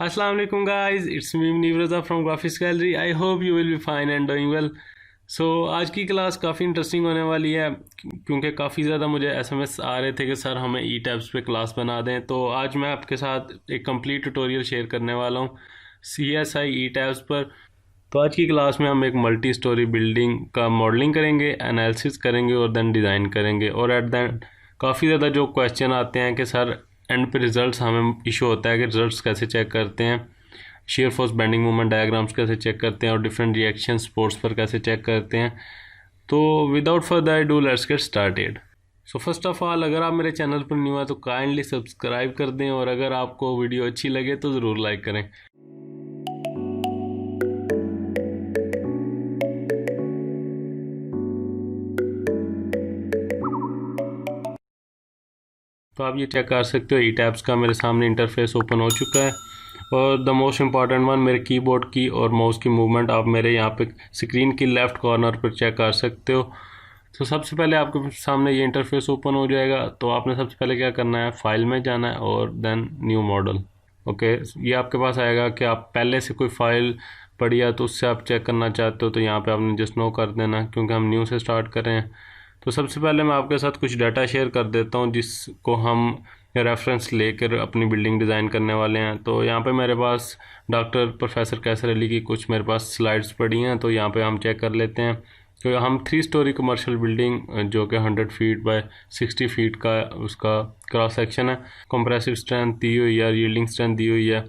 Assalamu alaikum guys, it's me Munir Raza from Graphics Gallery. I hope you will be fine and doing well. So आज की class काफ़ी interesting होने वाली है क्योंकि काफ़ी ज़्यादा मुझे एसएमएस आ रहे थे कि सर हमें ई टैब्स पे क्लास बना दें। तो आज मैं आपके साथ एक कंप्लीट ट्यूटोरियल शेयर करने वाला हूँ CSI ई टैब्स पर। तो आज की क्लास में हम एक मल्टी स्टोरी बिल्डिंग का मॉडलिंग करेंगे, एनालिसिस करेंगे और देन डिज़ाइन करेंगे। और एट द काफ़ी ज़्यादा जो क्वेश्चन आते हैं कि सर एंड पे रिजल्ट्स हमें इशू होता है कि रिजल्ट्स कैसे चेक करते हैं, share force bending movement diagrams कैसे चेक करते हैं और डिफरेंट रिएक्शन स्पोर्ट्स पर कैसे चेक करते हैं। तो without further do let's get started. So first of all, अगर आप मेरे चैनल पर न्यू है तो काइंडली सब्सक्राइब कर दें और अगर आपको वीडियो अच्छी लगे तो ज़रूर लाइक करें। तो आप ये चेक कर सकते हो ई टैब्स का मेरे सामने इंटरफेस ओपन हो चुका है। और द मोस्ट इम्पॉर्टेंट वन, मेरे कीबोर्ड की और माउस की मूवमेंट आप मेरे यहाँ पे स्क्रीन की लेफ़्ट कॉर्नर पर चेक कर सकते हो। तो सबसे पहले आपके सामने ये इंटरफेस ओपन हो जाएगा। तो आपने सबसे पहले क्या करना है, फाइल में जाना है और देन न्यू मॉडल। ओके, ये आपके पास आएगा कि आप पहले से कोई फाइल पढ़ी है तो उससे आप चेक करना चाहते हो, तो यहाँ पे आपने जस्ट नो कर देना क्योंकि हम न्यू से स्टार्ट कर रहे हैं। तो सबसे पहले मैं आपके साथ कुछ डाटा शेयर कर देता हूँ जिसको हम रेफरेंस लेकर अपनी बिल्डिंग डिज़ाइन करने वाले हैं। तो यहाँ पे मेरे पास डॉक्टर प्रोफेसर कैसर अली की कुछ मेरे पास स्लाइड्स पड़ी हैं, तो यहाँ पे हम चेक कर लेते हैं। तो हम 3 स्टोरी कमर्शियल बिल्डिंग जो कि 100 फीट बाय 60 फीट का उसका क्रॉस सेक्शन है, कंप्रेसिव स्ट्रेंथ दी हुई है, यील्डिंग स्ट्रेंथ दी हुई है,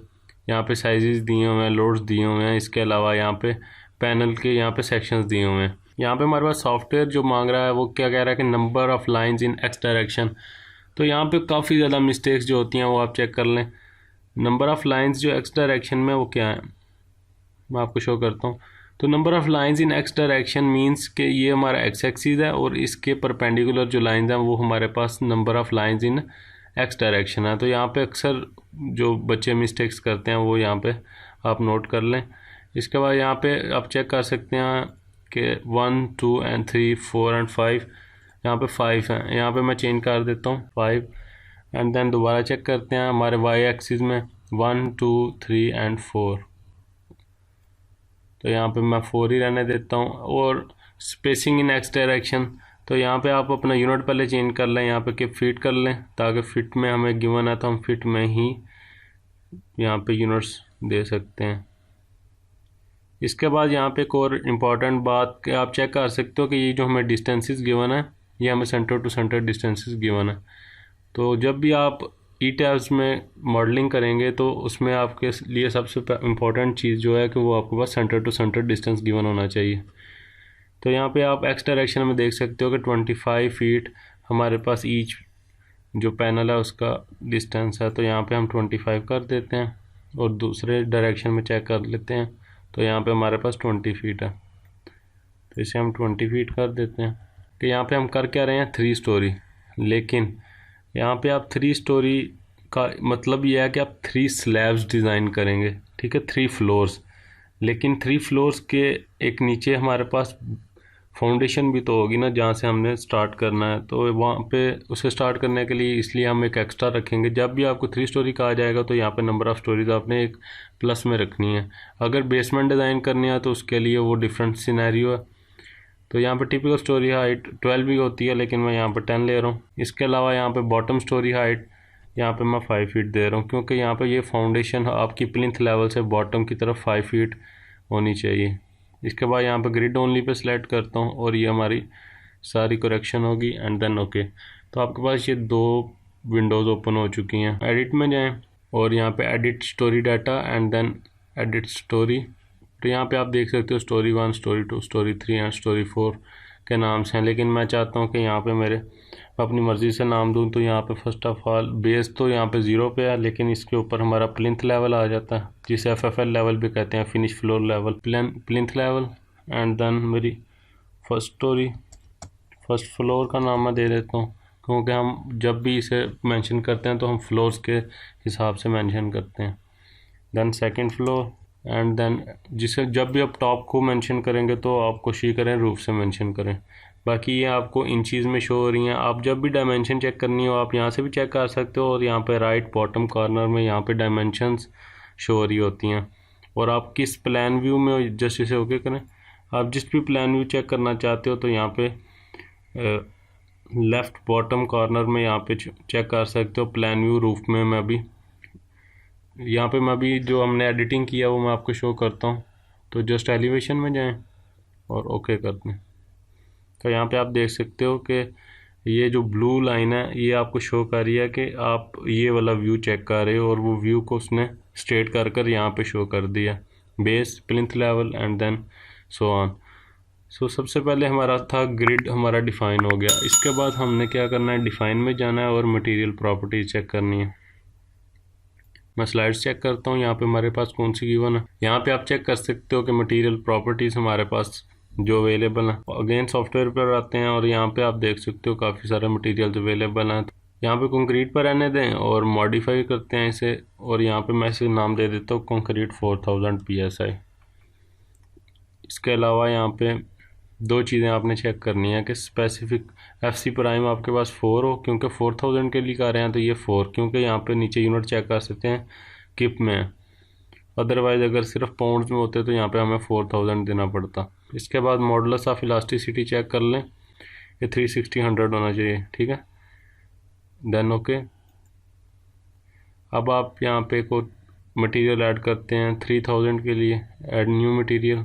यहाँ पे साइजेस दिए हुए हैं, लोड्स दिए हुए हैं। इसके अलावा यहाँ पे पैनल के यहाँ पे सेक्शंस दिए हुए हैं। यहाँ पे हमारे पास सॉफ्टवेयर जो मांग रहा है वो क्या कह रहा है कि number of lines in X direction. तो यहाँ पे काफ़ी ज़्यादा मिस्टेक्स जो होती हैं वो आप चेक कर लें। नंबर ऑफ़ लाइंस जो एक्स डायरेक्शन में वो क्या है, मैं आपको शो करता हूँ। तो number of lines in X direction means कि ये हमारा एक्स एक्सिस है और इसके परपेंडिकुलर जो लाइंस हैं वो हमारे पास number of lines in X direction है। तो यहाँ पे अक्सर जो बच्चे मिस्टेक्स करते हैं वो यहाँ पे आप नोट कर लें। इसके बाद यहाँ पे आप चेक कर सकते हैं कि 1 2 एंड 3 4 एंड 5, यहाँ पे 5 हैं। यहाँ पे मैं चेंज कर देता हूँ 5 एंड देन दोबारा चेक करते हैं हमारे वाई एक्सिस में 1 2 3 एंड 4। तो यहाँ पे मैं 4 ही रहने देता हूँ। और स्पेसिंग इन एक्स डायरेक्शन, तो यहाँ पे आप अपना यूनिट पहले चेंज कर लें, यहाँ पे कि फिट कर लें ताकि फिट में हमें गिवन है तो हम फिट में ही यहाँ पे यूनिट्स दे सकते हैं। इसके बाद यहाँ पे एक और इम्पॉर्टेंट बात कि आप चेक कर सकते हो कि ये जो हमें डिस्टेंसेस गिवन है ये हमें centre to centre distances given है। तो जब भी आप ई टैब्स में मॉडलिंग करेंगे तो उसमें आपके लिए सबसे इम्पॉर्टेंट चीज़ जो है कि वो आपके पास centre to centre distance given होना चाहिए। तो यहाँ पे आप एक्स डायरेक्शन में देख सकते हो कि 25 फीट हमारे पास ईच जो पैनल है उसका डिस्टेंस है। तो यहाँ पे हम 25 कर देते हैं और दूसरे डायरेक्शन में चेक कर लेते हैं। तो यहाँ पे हमारे पास 20 फीट है, तो इसे हम 20 फीट कर देते हैं। तो यहाँ पे हम कर क्या रहे हैं, 3 स्टोरी। लेकिन यहाँ पे आप 3 स्टोरी का मतलब ये है कि आप 3 स्लैब्स डिज़ाइन करेंगे, ठीक है, 3 फ्लोर्स। लेकिन 3 फ्लोर्स के एक नीचे हमारे पास फाउंडेशन भी तो होगी ना जहाँ से हमने स्टार्ट करना है। तो वहाँ पे उसे स्टार्ट करने के लिए इसलिए हम एक एक्स्ट्रा रखेंगे। जब भी आपको 3 स्टोरी कहा जाएगा तो यहाँ पे नंबर ऑफ़ स्टोरीज आपने एक प्लस में रखनी है। अगर बेसमेंट डिज़ाइन करनी है तो उसके लिए वो डिफरेंट सिनेरियो है। तो यहाँ पे टिपिकल स्टोरी हाइट 12 भी होती है लेकिन मैं यहाँ पे 10 ले रहा हूँ। इसके अलावा यहाँ पे बॉटम स्टोरी हाइट यहाँ पे मैं 5 फीट दे रहा हूँ क्योंकि यहाँ पे ये फाउंडेशन आपकी प्लिंथ लेवल से बॉटम की तरफ 5 फीट होनी चाहिए। इसके बाद यहाँ पे ग्रिड ओनली पे सेलेक्ट करता हूँ और ये हमारी सारी करेक्शन होगी एंड देन ओके। तो आपके पास ये 2 विंडोज़ ओपन हो चुकी हैं। एडिट में जाएँ और यहाँ पे edit storey data and then edit storey. तो यहाँ पे आप देख सकते हो storey 1 storey 2 storey 3 and storey 4 के नाम से हैं। लेकिन मैं चाहता हूँ कि यहाँ पे मैं अपनी मर्ज़ी से नाम दूँ। तो यहाँ पे फर्स्ट ऑफ ऑल बेस तो यहाँ पे 0 पे है लेकिन इसके ऊपर हमारा प्लिंथ लेवल आ जाता है जिसे FFL लेवल भी कहते हैं, finish floor level, plinth level. And then मेरी फर्स्ट स्टोरी, फर्स्ट फ्लोर का नाम मैं दे देता हूँ क्योंकि हम जब भी इसे मेंशन करते हैं तो हम फ्लोर्स के हिसाब से मेंशन करते हैं। Then second floor and then जिसे जब भी आप टॉप को मेंशन करेंगे तो आप कोशिश करें रूफ से मेंशन करें। बाकी ये आपको इन चीज़ में शो हो रही हैं। आप जब भी डायमेंशन चेक करनी हो आप यहाँ से भी चेक कर सकते हो और यहाँ पे राइट बॉटम कॉर्नर में यहाँ पे डायमेंशंस शो हो रही होती हैं। और आप किस प्लान व्यू में जस्ट इसे ओके करें। आप जिस भी प्लान व्यू चेक करना चाहते हो तो यहाँ पे लेफ़्ट बॉटम कॉर्नर में यहाँ पे चेक कर सकते हो प्लान व्यू रूफ में। मैं अभी यहाँ पे मैं अभी जो हमने एडिटिंग किया वो मैं आपको शो करता हूँ। तो जस्ट एलिवेशन में जाएं और ओके कर दें। तो यहाँ पे आप देख सकते हो कि ये जो ब्लू लाइन है ये आपको शो कर रही है कि आप ये वाला व्यू चेक कर रहे हो, और वो व्यू को उसने स्ट्रेट कर कर यहाँ पे शो कर दिया, base, plinth level and then so on. So सबसे पहले हमारा था ग्रिड हमारा डिफ़ाइन हो गया। इसके बाद हमने क्या करना है, डिफ़ाइन में जाना है और मटेरियल प्रॉपर्टीज चेक करनी है। मैं स्लाइड्स चेक करता हूँ यहाँ पे हमारे पास कौन सी गिवन है। यहाँ पे आप चेक कर सकते हो कि मटेरियल प्रॉपर्टीज़ हमारे पास जो अवेलेबल हैं। अगेन सॉफ्टवेयर पर आते हैं और यहाँ पे आप देख सकते हो काफ़ी सारे मटेरियल्स अवेलेबल हैं। यहाँ पे कंक्रीट पर रहने दें और मॉडिफाई करते हैं इसे, और यहाँ पे मैं इसे नाम दे देता हूँ कंक्रीट 4000 PSI। इसके अलावा यहाँ पे दो चीज़ें आपने चेक करनी है कि स्पेसिफिक FC प्राइम आपके पास 4 हो, क्योंकि 4000 के लिए कर रहे हैं तो ये 4, क्योंकि यहाँ पे नीचे यूनिट चेक कर सकते हैं किप में है। अदरवाइज़ अगर सिर्फ पाउंड्स में होते तो यहाँ पे हमें 4000 देना पड़ता। इसके बाद मॉडुलस ऑफ इलास्टिसिटी चेक कर लें, ये 360/100 होना चाहिए, ठीक है। Then okay. अब आप यहाँ पे को मटेरियल ऐड करते हैं 3000 के लिए, ऐड न्यू मटेरियल,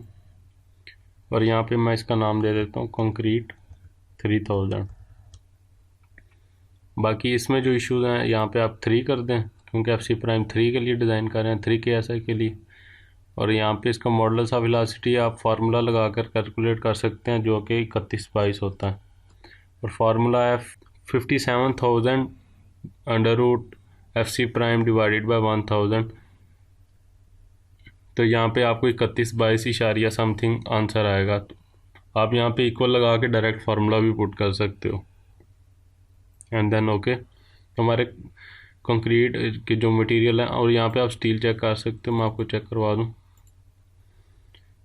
और यहाँ पे मैं इसका नाम दे देता हूँ कंक्रीट 3000। बाकी इसमें जो इश्यूज हैं यहाँ पे आप 3 कर दें, क्योंकि FC प्राइम 3 के लिए डिज़ाइन कर रहे हैं, 3 KSI के लिए। और यहाँ पे इसका मॉडुलस ऑफ वेलोसिटी आप फार्मूला लगा कर कैलकुलेट कर सकते हैं, जो कि 31/22 होता है। और फार्मूला है 57,000 √FC प्राइम डिवाइडेड बाई 1000। तो यहाँ पे आपको 31/22 इशारिया समथिंग आंसर आएगा। तो आप यहाँ पे इक्वल लगा के डायरेक्ट फार्मूला भी पुट कर सकते हो, एंड देन ओके। तो हमारे कंक्रीट के जो मटेरियल है, और यहाँ पे आप स्टील चेक कर सकते हो, मैं आपको चेक करवा दूँ।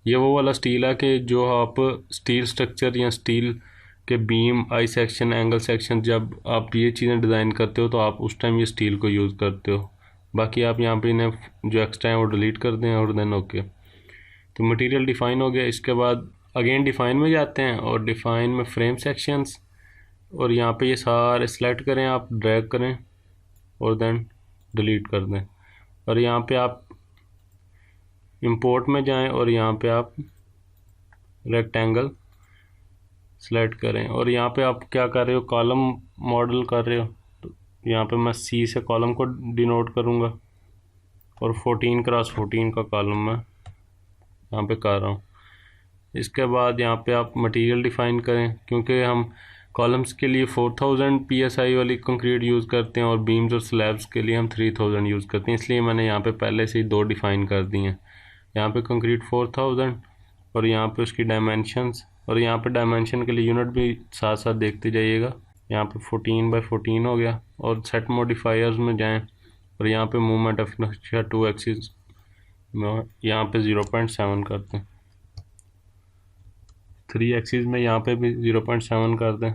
ये वो वाला स्टील है कि जो आप स्टील स्ट्रक्चर या स्टील के beam, I section, angle section, जब आप ये चीज़ें डिज़ाइन करते हो तो आप उस टाइम ये स्टील को यूज़ करते हो। बाकी आप यहाँ पे इन्हें जो एक्स्ट्रा है वो डिलीट कर दें और देन ओके। तो मटेरियल डिफ़ाइन हो गया। इसके बाद अगेन डिफ़ाइन में जाते हैं और डिफ़ाइन में फ्रेम सेक्शंस, और यहाँ पे ये सारे सेलेक्ट करें, आप ड्रैग करें और देन डिलीट कर दें। और यहाँ पे आप इंपोर्ट में जाएं और यहाँ पे आप रेक्टेंगल सेलेक्ट करें, और यहाँ पे आप क्या कर रहे हो, कॉलम मॉडल कर रहे हो। तो यहाँ पे मैं C से कॉलम को डिनोट करूँगा और 14x14 का कॉलम मैं यहाँ पे कर रहा हूँ। इसके बाद यहाँ पे आप मटेरियल डिफ़ाइन करें, क्योंकि हम कॉलम्स के लिए 4000 PSI वाली कंक्रीट यूज़ करते हैं और बीम्स और स्लैब्स के लिए हम 3000 यूज़ करते हैं, इसलिए मैंने यहाँ पे पहले से ही 2 डिफ़ाइन कर दी हैं। यहाँ पे कंक्रीट 4000 और यहाँ पे उसकी डायमेंशंस, और यहाँ पे डायमेंशन के लिए यूनिट भी साथ साथ देखते जाइएगा। यहाँ पे 14x14 हो गया। और सेट मॉडिफायर्स में जाएं और यहाँ पे मूवमेंट ऑफ इनर्शिया 2 एक्सिस में यहाँ पे 0.7 करते हैं। 3 एक्सिस में यहाँ पे भी 0.7 कर दें।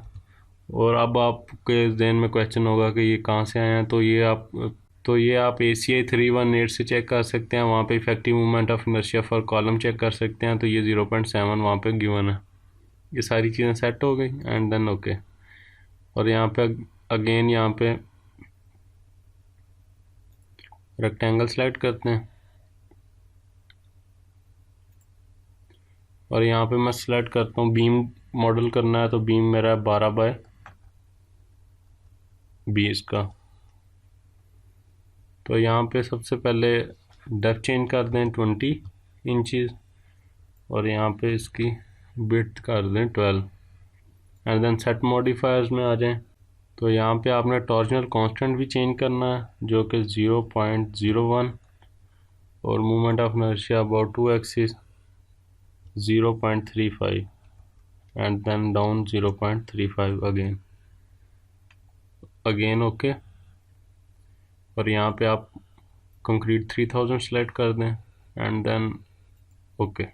और अब आपके जहन में क्वेश्चन होगा कि ये कहाँ से आए हैं, तो ये आप ACI 318 से चेक कर सकते हैं। वहाँ पे effective movement of inertia for column check कर सकते हैं, तो ये 0.7 वहाँ पे गिवन है। ये सारी चीज़ें सेट हो गई एंड देन ओके। और यहाँ पे अगेन यहाँ पे रेक्टेंगल सेलेक्ट करते हैं, और यहाँ पे मैं सेलेक्ट करता हूँ बीम मॉडल करना है, तो बीम मेरा है 12/20 का। तो यहाँ पे सबसे पहले डेप्थ चेंज कर दें 20 इंचज़, और यहाँ पे इसकी विड्थ कर दें 12, एंड देन सेट मॉडिफायर्स में आ जाएं। तो यहाँ पे आपने टॉर्जनल कांस्टेंट भी चेंज करना है, जो कि 0.01, और movement of inertia about 2 axis 0.35, and then down 0.35 again okay. और यहाँ पे आप कंक्रीट 3000 सेलेक्ट कर दें एंड देन ओके।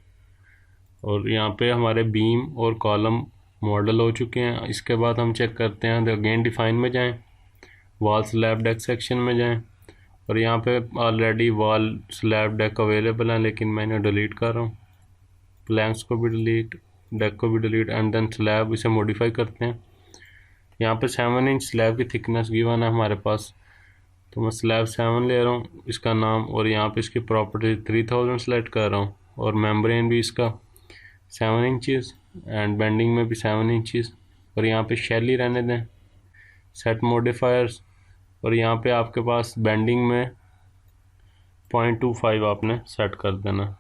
और यहाँ पे हमारे बीम और कॉलम मॉडल हो चुके हैं। इसके बाद हम चेक करते हैं, अगेन डिफ़ाइन में जाएं, वॉल स्लैब डेक सेक्शन में जाएं, और यहाँ पे already wall slab deck available है, लेकिन मैं इन्हें डिलीट कर रहा हूँ। प्लैंक्स को भी डिलीट, डेक को भी डिलीट, एंड देन स्लैब, इसे मॉडिफाई करते हैं। यहाँ पे 7 इंच स्लैब की थिकनेस गिवन है हमारे पास, तो मैं स्लैब 7 ले रहा हूँ इसका नाम, और यहाँ पे इसकी प्रॉपर्टी 3000 सेलेक्ट कर रहा हूँ, और मेम्ब्रेन भी इसका 7 इंचज़, एंड बेंडिंग में भी 7 इंचज़, और यहाँ पे शेल ही रहने दें। सेट मॉडिफायर्स, और यहाँ पे आपके पास बेंडिंग में 0.25 आपने सेट कर देना।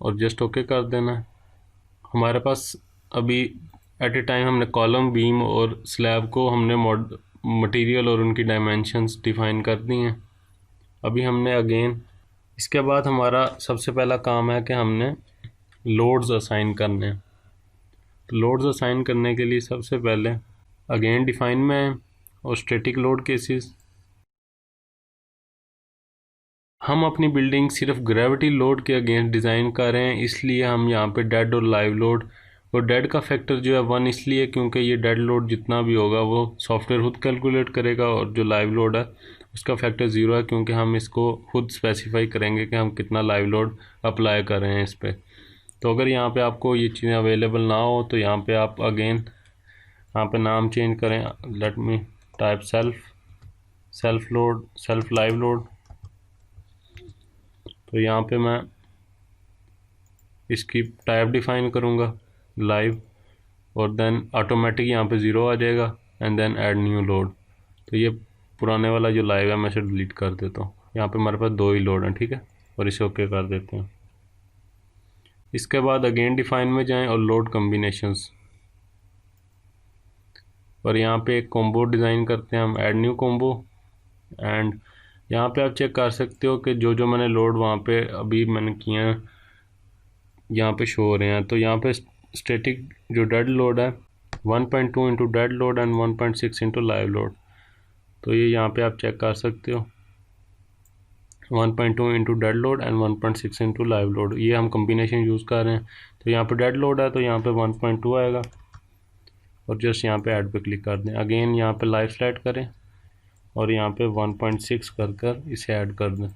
और जस्ट ओके कर देना। हमारे पास अभी एट ए टाइम हमने कॉलम, बीम और स्लैब को हमने मटेरियल और उनकी डायमेंशंस डिफ़ाइन कर दी हैं। अभी हमने अगेन इसके बाद हमारा सबसे पहला काम है कि हमने लोड्स असाइन करने हैं। तो लोड्स असाइन करने के लिए सबसे पहले अगेन डिफ़ाइन में और स्टैटिक लोड केसेस, हम अपनी बिल्डिंग सिर्फ ग्रेविटी लोड के अगेंस्ट डिज़ाइन कर रहे हैं, इसलिए हम यहाँ पे डेड और लाइव लोड, और डेड का फैक्टर जो है 1 इसलिए क्योंकि ये डेड लोड जितना भी होगा वो सॉफ्टवेयर खुद कैलकुलेट करेगा, और जो लाइव लोड है उसका फैक्टर 0 है, क्योंकि हम इसको खुद स्पेसिफाई करेंगे कि हम कितना लाइव लोड अप्लाई कर रहे हैं इस पर। तो अगर यहाँ पे आपको ये चीज़ें अवेलेबल ना हो तो यहाँ पे आप अगेन यहाँ पे नाम चेंज करें, let me type self load, self live load. तो यहाँ पे मैं इसकी टाइप डिफ़ाइन करूँगा लाइव, और देन ऑटोमेटिक यहाँ पे 0 आ जाएगा, and then add new load. तो ये पुराने वाला जो लाइव है मैं इसे डिलीट कर देता हूँ। यहाँ पे हमारे पास 2 ही लोड हैं, ठीक है, और इसे ओके कर देते हैं। इसके बाद अगेन डिफ़ाइन में जाएं और लोड कम्बिनेशंस, और यहाँ पे एक कॉम्बो डिज़ाइन करते हैं हम, ऐड न्यू कॉम्बो। एंड यहाँ पे आप चेक कर सकते हो कि जो जो मैंने लोड वहाँ पे अभी मैंने किए हैं यहाँ पे शो हो रहे हैं। तो यहाँ पे स्टैटिक जो डेड लोड है 1.2 into dead load and 1.6 into live load, तो ये यहाँ पे आप चेक कर सकते हो 1.2 into dead load and 1.6 into live load, ये हम कम्बिनेशन यूज़ कर रहे हैं। तो यहाँ पे डेड लोड है तो यहाँ पे 1.2 आएगा, और जस्ट यहाँ पे ऐड पे क्लिक कर दें। अगेन यहाँ पे लाइव सेलेक्ट करें और यहाँ पे 1.6 कर इसे ऐड कर दें।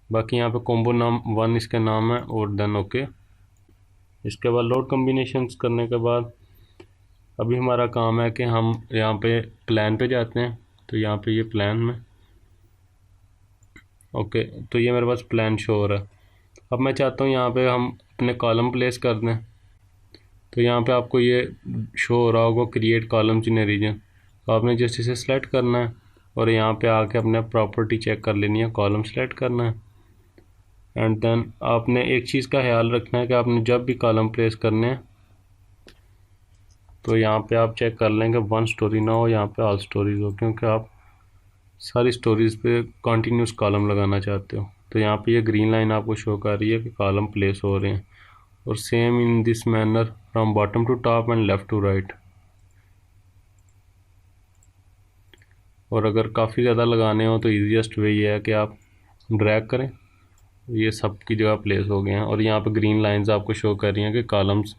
बाकी यहाँ पे कॉम्बो नाम 1 इसका नाम है, और देन ओके। इसके बाद लोड कम्बिनेशंस करने के बाद अभी हमारा काम है कि हम यहाँ पे प्लान पे जाते हैं। तो यहाँ पे ये प्लान में ओके, तो ये मेरे पास प्लान शो हो रहा है। अब मैं चाहता हूँ यहाँ पे हम अपने कॉलम प्लेस कर दें। तो यहाँ पे आपको ये शो हो रहा होगा create columns in a region, तो आपने जस्ट इसे सेलेक्ट करना है और यहाँ पे आके अपने प्रॉपर्टी चेक कर लेनी है, कॉलम सेलेक्ट करना है। एंड देन आपने एक चीज़ का ख्याल रखना है कि आपने जब भी कॉलम प्लेस करने हैं तो यहाँ पे आप चेक कर लें कि 1 स्टोरी ना हो, यहाँ पे ऑल स्टोरीज हो, क्योंकि आप सारी स्टोरीज़ पे कॉन्टीन्यूस कॉलम लगाना चाहते हो। तो यहाँ पे ये ग्रीन लाइन आपको शो कर रही है कि कॉलम प्लेस हो रहे हैं, और same in this manner from bottom to top and left to right. और अगर काफ़ी ज़्यादा लगाने हो तो ईजीएस्ट वे ये है कि आप ड्रैग करें, ये सब की जगह प्लेस हो गए हैं। और यहाँ पे ग्रीन लाइंस आपको शो कर रही हैं कि कॉलम्स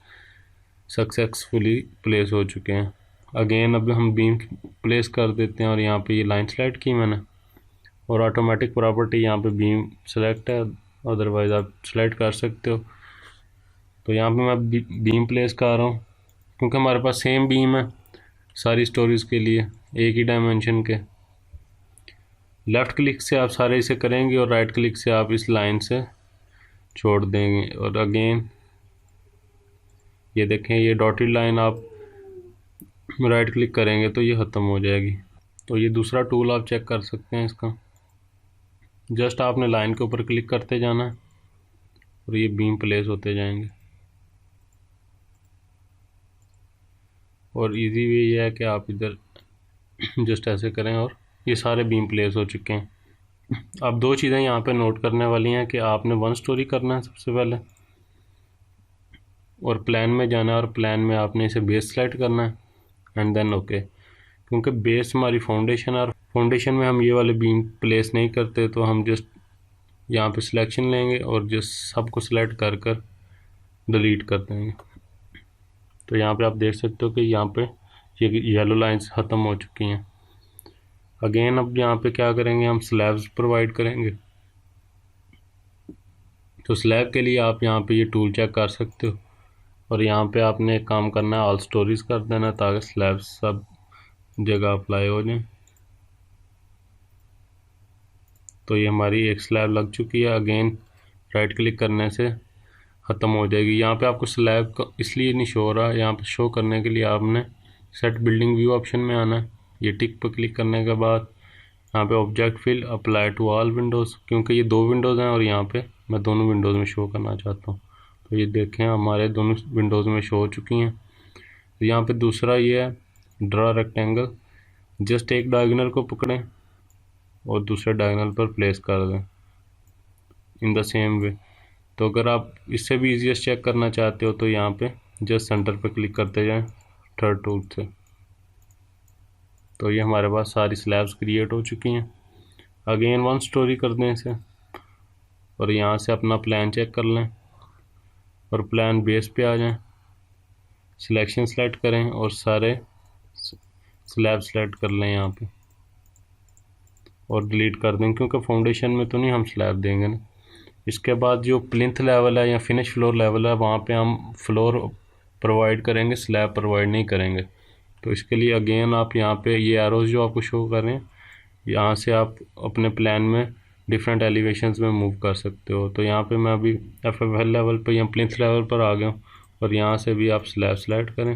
सक्सेसफुली प्लेस हो चुके हैं। अगेन अब हम बीम प्लेस कर देते हैं, और यहाँ पे ये लाइन सेलेक्ट की मैंने, और ऑटोमेटिक प्रॉपर्टी यहाँ पे बीम सेलेक्ट है, अदरवाइज़ आप सेलेक्ट कर सकते हो। तो यहाँ पे मैं बीम प्लेस कर रहा हूँ क्योंकि हमारे पास सेम बीम है सारी स्टोरीज़ के लिए, एक ही डायमेंशन के। लेफ़्ट क्लिक से आप सारे इसे करेंगे और राइट क्लिक से आप इस लाइन से छोड़ देंगे। और अगेन ये देखें, ये डॉटेड लाइन आप राइट क्लिक करेंगे तो ये ख़त्म हो जाएगी। तो ये दूसरा टूल आप चेक कर सकते हैं इसका, जस्ट आपने लाइन के ऊपर क्लिक करते जाना है और ये बीम प्लेस होते जाएंगे। और इजी वे ये है कि आप इधर जस्ट ऐसे करें और ये सारे बीम प्लेस हो चुके हैं। अब 2 चीज़ें यहाँ पे नोट करने वाली हैं कि आपने 1 स्टोरी करना है सबसे पहले, और प्लान में जाना है, और प्लान में आपने इसे बेस सेलेक्ट करना है एंड देन ओके। क्योंकि बेस हमारी फाउंडेशन है और फाउंडेशन में हम ये वाले बीम प्लेस नहीं करते, तो हम जस्ट यहाँ पे सिलेक्शन लेंगे और जस्ट सबको सिलेक्ट कर डिलीट कर देंगे। तो यहाँ पे आप देख सकते हो कि यहाँ पे ये येलो लाइंस ख़त्म हो चुकी हैं। अगेन अब यहाँ पे क्या करेंगे, हम स्लैब्स प्रोवाइड करेंगे। तो स्लैब के लिए आप यहाँ पे ये टूल चेक कर सकते हो, और यहाँ पे आपने एक काम करना है, ऑल स्टोरीज कर देना ताकि स्लैब्स सब जगह अप्लाई हो जाए। तो ये हमारी एक स्लैब लग चुकी है। अगेन राइट क्लिक करने से ख़त्म हो जाएगी। यहाँ पे आपको स्लैब का इसलिए नहीं शो हो रहा, यहाँ पे शो करने के लिए आपने सेट बिल्डिंग व्यू ऑप्शन में आना है। ये टिक पर क्लिक करने के बाद यहाँ पे object fill apply to all windows, क्योंकि ये 2 विंडोज़ हैं और यहाँ पे मैं दोनों विंडोज़ में शो करना चाहता हूँ। तो ये देखें हमारे दोनों विंडोज़ में शो हो चुकी हैं। तो यहाँ पे दूसरा ये है ड्रा रेक्टेंगल, जस्ट एक डायगोनल को पकड़ें और दूसरे डायगोनल पर प्लेस कर दें इन द सेम वे। तो अगर आप इससे भी ईजीएस्ट चेक करना चाहते हो तो यहाँ पे जस्ट सेंटर पर क्लिक करते जाएं थर्ड टूल से। तो ये हमारे पास सारी स्लैब्स क्रिएट हो चुकी हैं। अगेन 1 स्टोरी कर दें इसे, और यहाँ से अपना प्लान चेक कर लें और प्लान बेस पे आ जाएं, सिलेक्शन सेलेक्ट करें और सारे स्लैब सेलेक्ट कर लें यहाँ पे और डिलीट कर दें, क्योंकि फाउंडेशन में तो नहीं हम स्लैब देंगे ना। इसके बाद जो प्लिंथ लेवल है या फिनिश फ्लोर लेवल है वहाँ पे हम फ्लोर प्रोवाइड करेंगे, स्लैब प्रोवाइड नहीं करेंगे। तो इसके लिए अगेन आप यहाँ पे ये एरोज जो आपको शो कर रहे हैं, यहाँ से आप अपने प्लान में डिफरेंट एलिवेशंस में मूव कर सकते हो। तो यहाँ पे मैं अभी FFL लेवल पर या प्लिंथ लेवल पर आ गया हूँ, और यहाँ से भी आप स्लैब सेलेक्ट करें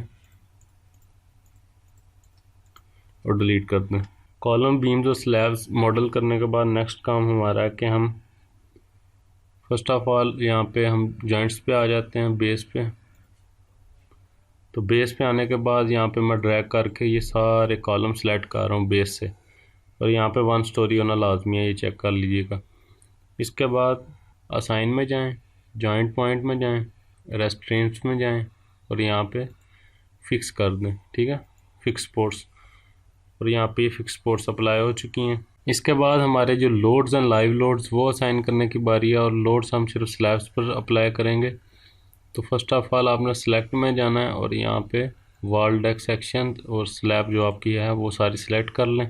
और डिलीट कर दें। कॉलम बीम्स और स्लैब्स मॉडल करने के बाद नेक्स्ट काम हमारा है कि हम फर्स्ट ऑफ ऑल यहाँ पे हम जॉइंट्स पे आ जाते हैं, बेस पे। तो बेस पे आने के बाद यहाँ पे मैं ड्रैग करके ये सारे कॉलम सेलेक्ट कर रहा हूँ बेस से, और यहाँ पे 1 स्टोरी होना लाजमी है, ये चेक कर लीजिएगा। इसके बाद असाइन में जाएं, जॉइंट पॉइंट में जाएं, रेस्ट्रेंट्स में जाएं और यहाँ पे फिक्स कर दें, ठीक है, फिक्स स्पोर्ट्स। और यहाँ पे ये फिक्स स्पोर्ट्स अप्लाई हो चुकी हैं। इसके बाद हमारे जो लोड्स हैं लाइव लोड्स वो असाइन करने की बारी है, और लोड्स हम सिर्फ स्लैब्स पर अप्लाई करेंगे। तो फर्स्ट ऑफ ऑल आपने सेलेक्ट में जाना है और यहाँ पे वॉल डेक सेक्शन और स्लैब जो आपकी है वो सारी सिलेक्ट कर लें।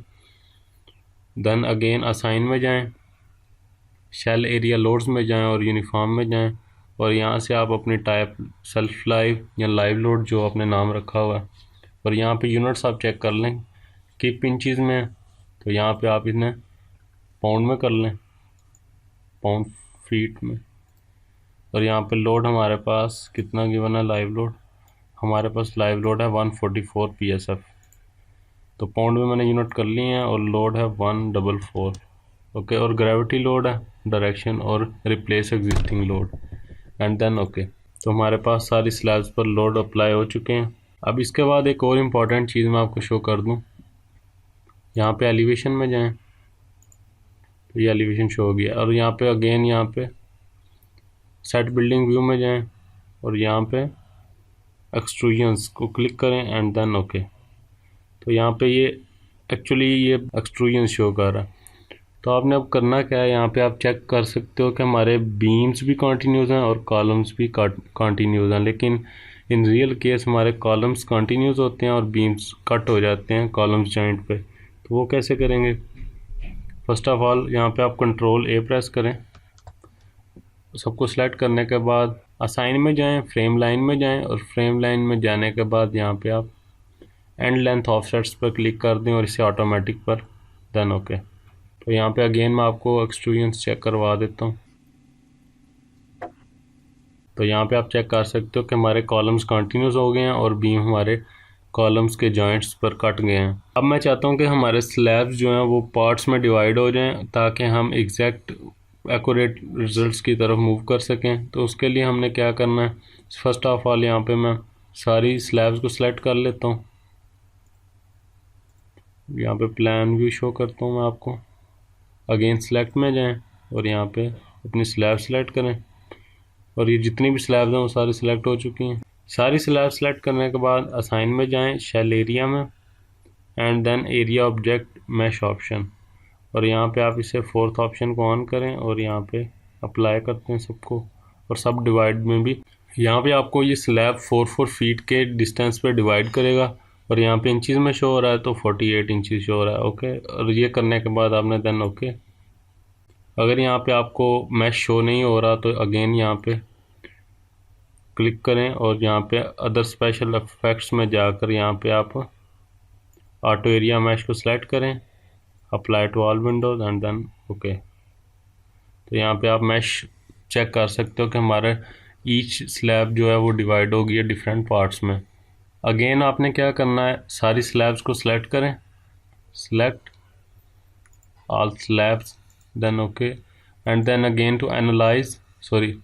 देन अगेन असाइन में जाएं, शेल एरिया लोड्स में जाएं और यूनिफॉर्म में जाएं, और यहाँ से आप अपनी टाइप सेल्फ लाइव या लाइव लोड जो आपने नाम रखा हुआ है, और यहाँ पे यूनिट्स आप चेक कर लें किप इंचज़ में। तो यहाँ पे आप इन्हें पाउंड में कर लें, पाउंड फीट में। और यहाँ पे लोड हमारे पास कितना गिवन है, लाइव लोड हमारे पास लाइव लोड है 144 PSF। तो पाउंड में मैंने यूनिट कर ली हैं, और लोड है 144। ओके, और ग्रेविटी लोड है डायरेक्शन और replace existing load, and then okay. तो हमारे पास सारी स्लैब्स पर लोड अप्लाई हो चुके हैं। अब इसके बाद एक और इम्पॉर्टेंट चीज़ मैं आपको शो कर दूँ, यहाँ पे एलिवेशन में जाएं, तो ये एलिवेशन शो हो गया। और यहाँ पे अगेन यहाँ पे सेट बिल्डिंग व्यू में जाएं और यहाँ पे एक्सट्रूजन्स को क्लिक करें एंड देन ओके। तो यहाँ पे ये एक्चुअली ये एक्सट्रूजन्स शो कर रहा है। तो आपने अब करना क्या है, यहाँ पे आप चेक कर सकते हो कि हमारे बीम्स भी कॉन्टीन्यूज़ हैं और कॉलम्स भी कॉन्टीन्यूज़ हैं, लेकिन इन रियल केस हमारे कॉलम्स कॉन्टीन्यूज़ होते हैं और बीम्स कट हो जाते हैं कॉलम्स जॉइंट पे। तो वो कैसे करेंगे, फर्स्ट ऑफ ऑल यहाँ पे आप Ctrl+A प्रेस करें, सबको सिलेक्ट करने के बाद असाइन में जाएं, फ्रेम लाइन में जाएं, और फ्रेम लाइन में जाने के बाद यहाँ पे आप एंड लेंथ ऑफसेट्स पर क्लिक कर दें और इसे ऑटोमेटिक पर, देन ओके। तो यहाँ पे अगेन मैं आपको एक्सट्रूजन्स चेक करवा देता हूँ। तो यहाँ पे आप चेक कर सकते हो कि हमारे कॉलम्स कंटिन्यूस हो गए हैं और बीम हमारे कॉलम्स के जॉइंट्स पर कट गए हैं। अब मैं चाहता हूँ कि हमारे स्लैब्स जो हैं वो पार्ट्स में डिवाइड हो जाएं ताकि हम एग्जैक्ट एक्यूरेट रिजल्ट्स की तरफ मूव कर सकें। तो उसके लिए हमने क्या करना है, फर्स्ट ऑफ ऑल यहाँ पे मैं सारी स्लैब्स को सिलेक्ट कर लेता हूँ। यहाँ पे प्लान व्यू शो करता हूँ मैं आपको। अगेन सेलेक्ट में जाएं और यहाँ पे अपनी स्लैब सेलेक्ट करें, और ये जितनी भी स्लैब्स हैं वो सारी सिलेक्ट हो चुकी हैं। सारी स्लैब सेलेक्ट करने के बाद असाइन में जाएं, शेल एरिया में, and then area object mesh option, और यहाँ पे आप इसे 4th ऑप्शन को ऑन करें और यहाँ पे अप्लाई करते हैं सबको, और सब डिवाइड में भी यहाँ पे आपको ये स्लैब 4 फीट के डिस्टेंस पे डिवाइड करेगा, और यहाँ पे इंचज़ में शो हो रहा है तो 48 इंचज़ शो हो रहा है। ओके, और ये करने के बाद आपने देन ओके। अगर यहाँ पे आपको मैश शो नहीं हो रहा तो अगेन यहाँ पे क्लिक करें और यहाँ पे अदर स्पेशल इफेक्ट्स में जाकर यहाँ पे आप ऑटो एरिया मैश को सिलेक्ट करें, apply to all windows and then okay. तो यहाँ पे आप मैश चेक कर सकते हो कि हमारा ईच स्लैब जो है वो डिवाइड हो गई है डिफरेंट पार्ट्स में। अगेन आपने क्या करना है, सारी स्लैब्स को सिलेक्ट करें, select all slabs, then okay, and then again to analyse, sorry,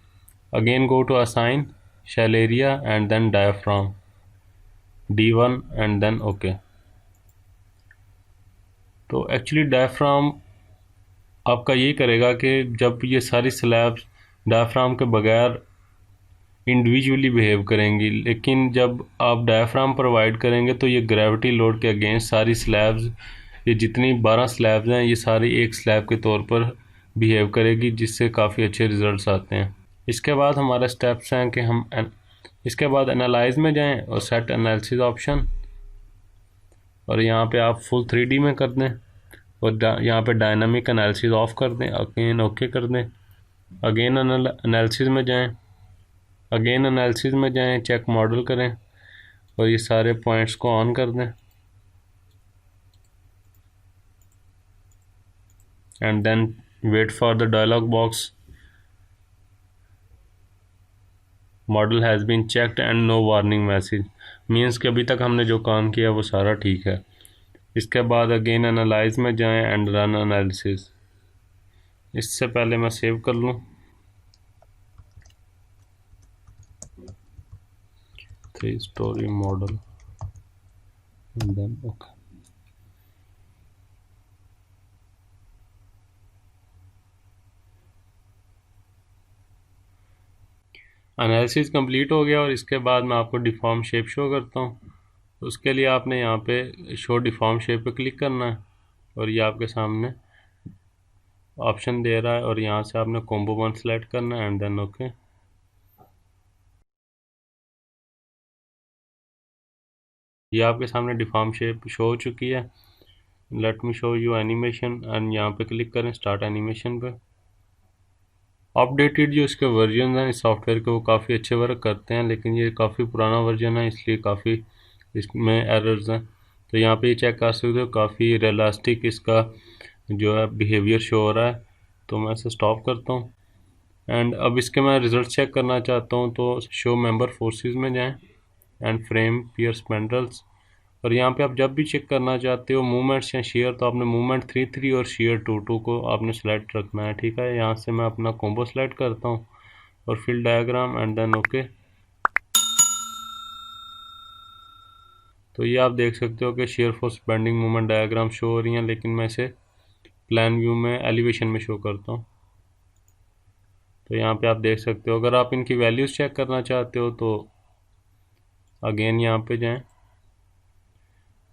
again go to assign shell area and then diaphragm D1 and then OK। तो एक्चुअली डायफ्राम आपका ये करेगा कि जब ये सारी स्लैब्स डायफ्राम के बगैर इंडिविजुअली बिहेव करेंगी, लेकिन जब आप डायफ्राम प्रोवाइड करेंगे तो ये ग्रेविटी लोड के अगेंस्ट सारी स्लैब्स, ये जितनी 12 स्लैब्स हैं ये सारी एक स्लैब के तौर पर बिहेव करेगी, जिससे काफ़ी अच्छे रिजल्ट्स आते हैं। इसके बाद हमारे स्टेप्स हैं कि हम इसके बाद एनालाइज में जाएं और सेट एनालिसिस ऑप्शन, और यहाँ पे आप फुल 3D में कर दें और यहाँ पे डायनामिक एनालिसिस ऑफ कर दें, अगेन ओके कर दें। अगेन एनालिसिस में जाएं, अगेन एनालिसिस में जाएं, चेक मॉडल करें और ये सारे पॉइंट्स को ऑन कर दें and then wait for the dialog box, model has been checked and no warning message, means कि अभी तक हमने जो काम किया वो सारा ठीक है। इसके बाद अगेन एनालाइज में जाएं एंड रन एनालिसिस। इससे पहले मैं सेव कर लूँ, 3 storey model then okay. Analysis complete हो गया और इसके बाद मैं आपको डिफॉर्म शेप शो करता हूँ। उसके लिए आपने यहाँ पे शो डिफॉर्म शेप पे क्लिक करना है और ये आपके सामने ऑप्शन दे रहा है और यहाँ से आपने कॉम्बो 1 सेलेक्ट करना है एंड देन ओके। ये आपके सामने डिफॉर्म शेप शो हो चुकी है। Let me show you animation and यहाँ पे क्लिक करें स्टार्ट एनिमेशन पे। अपडेटेड जो इसके वर्जन हैं इस सॉफ्टवेयर के वो काफ़ी अच्छे वर्क करते हैं, लेकिन ये काफ़ी पुराना वर्जन है इसलिए काफ़ी इसमें एरर्स हैं। तो यहाँ पे ये चेक कर सकते हो काफ़ी रियलिस्टिक इसका जो है बिहेवियर शो हो रहा है। तो मैं इसे स्टॉप करता हूँ एंड अब इसके मैं रिज़ल्ट चेक करना चाहता हूँ तो शो मेंबर फोर्सेस में जाएं एंड फ्रेम पियर स्पेंड्रल्स, और यहाँ पे आप जब भी चेक करना चाहते हो मूवमेंट्स या शेयर तो आपने मूवमेंट 3 और शेयर 2 को आपने सेलेक्ट रखना है, ठीक है। यहाँ से मैं अपना कॉम्बो सेलेक्ट करता हूँ और fill diagram and then okay. तो ये आप देख सकते हो कि shear force bending movement diagram show हो रही हैं, लेकिन मैं इसे प्लान व्यू में एलिवेशन में शो करता हूँ। तो यहाँ पे आप देख सकते हो, अगर आप इनकी वैल्यूज़ चेक करना चाहते हो तो अगेन यहाँ पे जाएं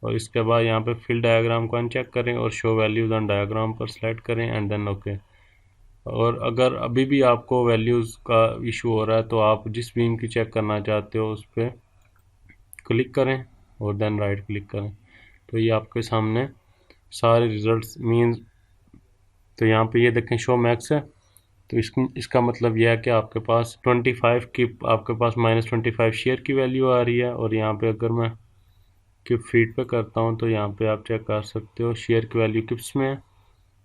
और इसके बाद यहाँ पे फिल डायग्राम को अनचेक करें और शो वैल्यूज़ ऑन डायग्राम पर सेलेक्ट करें एंड देन ओके। और अगर अभी भी आपको वैल्यूज़ का इशू हो रहा है तो आप जिस बीम की चेक करना चाहते हो उस पर क्लिक करें और देन राइट क्लिक करें। तो ये आपके सामने सारे रिजल्ट्स मीन्स, तो यहाँ पे ये देखें शो मैक्स है, तो इसका मतलब यह है कि आपके पास 25 की आपके पास -25 शेयर की वैल्यू आ रही है। और यहाँ पे अगर मैं किप फीट पे करता हूँ तो यहाँ पे आप चेक कर सकते हो शेयर की वैल्यू किप्स में है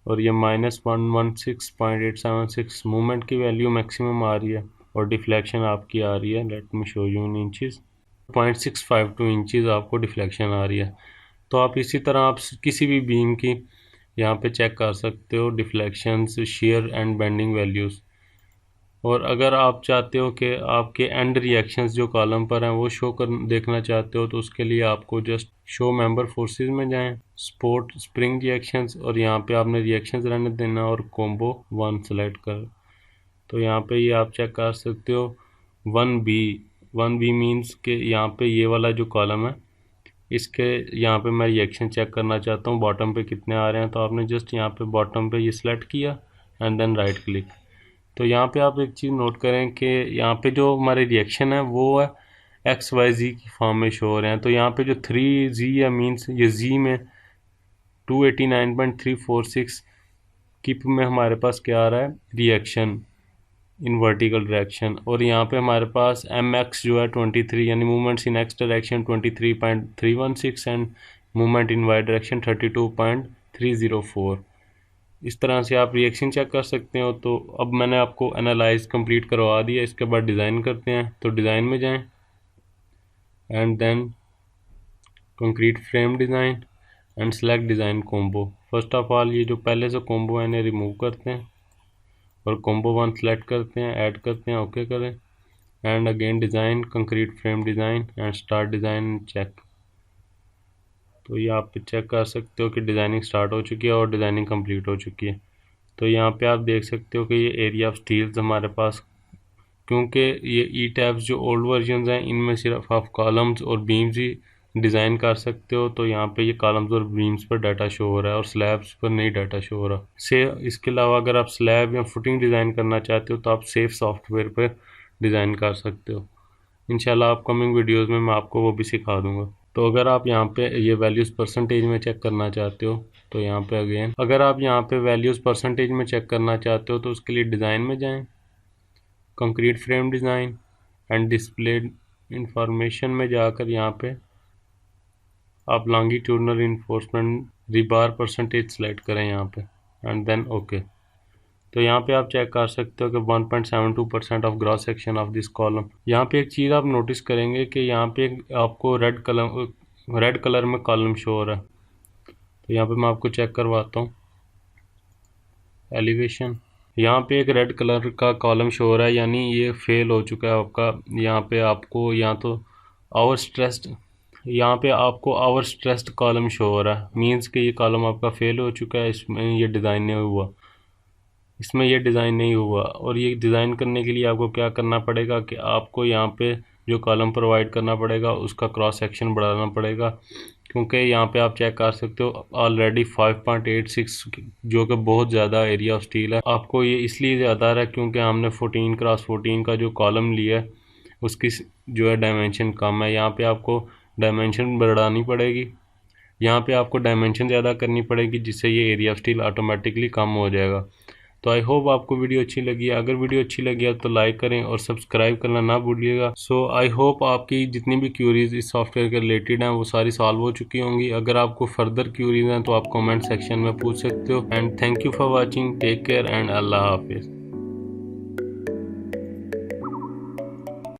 और ये -116.876 मूवमेंट की वैल्यू मैक्सिमम आ रही है और डिफ्लेक्शन आपकी आ रही है, let me show you in inches, 0.652 inches आपको डिफ्लेक्शन आ रही है। तो आप इसी तरह आप किसी भी बीम की यहाँ पे चेक कर सकते हो deflections, share and bending values. और अगर आप चाहते हो कि आपके एंड रिएक्शंस जो कॉलम पर हैं वो शो कर देखना चाहते हो तो उसके लिए आपको जस्ट शो मेंबर फोर्सेस में जाएं, स्पोर्ट स्प्रिंग रिएक्शंस, और यहाँ पे आपने रिएक्शंस रहने देना और कॉम्बो 1 सेलेक्ट कर। तो यहाँ पे ये आप चेक कर सकते हो 1B मीन्स के यहाँ पे ये वाला जो कॉलम है इसके यहाँ पे मैं रिएक्शन चेक करना चाहता हूँ बॉटम पे कितने आ रहे हैं। तो आपने जस्ट यहाँ पे बॉटम पे ये सिलेक्ट किया एंड देन राइट क्लिक। तो यहाँ पे आप एक चीज़ नोट करें कि यहाँ पे जो हमारे रिएक्शन है वो है XYZ की फॉर्म में शो हो रहे हैं। तो यहाँ पे जो 3Z है मीन्स ये Z में 289.346 की में हमारे पास क्या आ रहा है, रिएक्शन इन वर्टिकल डायरेक्शन। और यहाँ पे हमारे पास MX जो है 23 यानी movements in X direction 23.316 and movement in Y direction 32.304। इस तरह से आप रिएक्शन चेक कर सकते हो। तो अब मैंने आपको एनालाइज कंप्लीट करवा दिया, इसके बाद डिज़ाइन करते हैं। तो डिज़ाइन में जाएं and then concrete frame design and select design combo. First of all ये जो पहले से कॉम्बो है इन्हें रिमूव करते हैं और कॉम्बो 1 सेलेक्ट करते हैं, ऐड करते हैं, ओके करें and again design concrete frame design and start design check. तो ये आप चेक कर सकते हो कि डिज़ाइनिंग स्टार्ट हो चुकी है और डिज़ाइनिंग कंप्लीट हो चुकी है। तो यहाँ पे आप देख सकते हो कि ये एरिया ऑफ स्टील्स हमारे पास, क्योंकि ये ई टैब्स जो ओल्ड वर्जन हैं इनमें सिर्फ आप कॉलम्स और बीम्स ही डिज़ाइन कर सकते हो। तो यहाँ पे ये कॉलम्स और बीम्स पर डाटा शो हो रहा है और स्लैब्स पर नहीं डाटा शो हो रहा से। इसके अलावा अगर आप स्लैब या फुटिंग डिज़ाइन करना चाहते हो तो आप सेफ सॉफ्टवेयर पर डिज़ाइन कर सकते हो। इंशाल्लाह अपकमिंग वीडियोज़ में मैं आपको वो भी सिखा दूँगा। तो अगर आप यहाँ पे ये वैल्यूज़ परसेंटेज में चेक करना चाहते हो तो यहाँ पे अगेन अगर आप यहाँ पे वैल्यूज़ परसेंटेज में चेक करना चाहते हो तो उसके लिए डिज़ाइन में जाएं, concrete frame design and display information में जाकर यहाँ पे आप लॉन्गिट्यूडनल इन्फोर्समेंट रिबार परसेंटेज सेलेक्ट करें यहाँ पे एंड देन ओके। तो यहाँ पे आप चेक कर सकते हो कि 1.72% of gross section of this column. यहाँ पे एक चीज़ आप नोटिस करेंगे कि यहाँ पे आपको रेड कलर में कॉलम शो हो रहा है। तो यहाँ पे मैं आपको चेक करवाता हूँ एलिवेशन। यहाँ पे एक रेड कलर का कॉलम शो हो रहा है, यानी ये फेल हो चुका है आपका। यहाँ पे आपको यहाँ पे आपको आवर स्ट्रेस्ड कॉलम शो हो रहा है, मीन्स कि ये कॉलम आपका फेल हो चुका है, इसमें ये डिज़ाइन नहीं हुआ। और ये डिज़ाइन करने के लिए आपको क्या करना पड़ेगा कि आपको यहाँ पे जो कॉलम प्रोवाइड करना पड़ेगा उसका क्रॉस सेक्शन बढ़ाना पड़ेगा, क्योंकि यहाँ पे आप चेक कर सकते हो ऑलरेडी 5.86 जो कि बहुत ज़्यादा एरिया ऑफ स्टील है। आपको ये इसलिए ज़्यादा आ रहा है क्योंकि हमने 14x14 का जो कॉलम लिया है उसकी जो है डायमेंशन कम है। यहाँ पे आपको डायमेंशन बढ़ानी पड़ेगी, यहाँ पे आपको डायमेंशन ज़्यादा करनी पड़ेगी, जिससे ये एरिया ऑफ स्टील ऑटोमेटिकली कम हो जाएगा। तो आई होप आपको वीडियो अच्छी लगी है। अगर वीडियो अच्छी लगी है तो लाइक करें और सब्सक्राइब करना ना भूलिएगा। सो आई होप आपकी जितनी भी क्यूरीज इस सॉफ्टवेयर के रिलेटेड हैं वो सारी सॉल्व हो चुकी होंगी। अगर आपको फर्दर क्यूरीज हैं तो आप कमेंट सेक्शन में पूछ सकते हो। And thank you for watching, take care and अल्लाह हाफिज़।